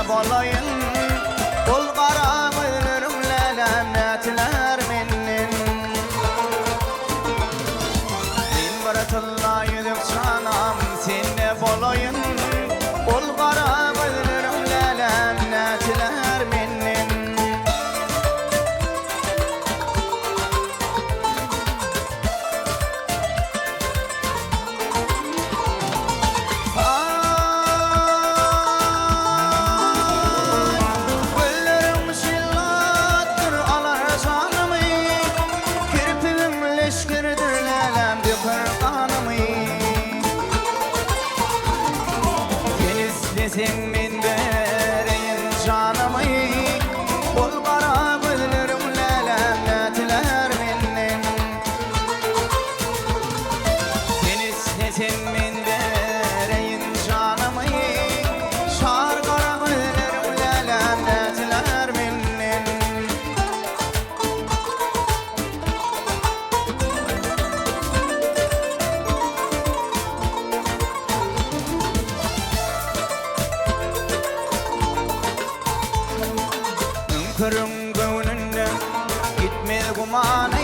bolayın. Ol qara gözlerimle lannetler menin. Min bir tılla yüdük canam senne bolayın. Ol qara gözlerimle lannetler menin. Sen min vereyim canımı. Ol qara gözlerimle lannetler menin. Sen istesen min vereyim canımı. Şar qara gözlerimle lannetler menin. Kırım gönlünden gitmez gumanı.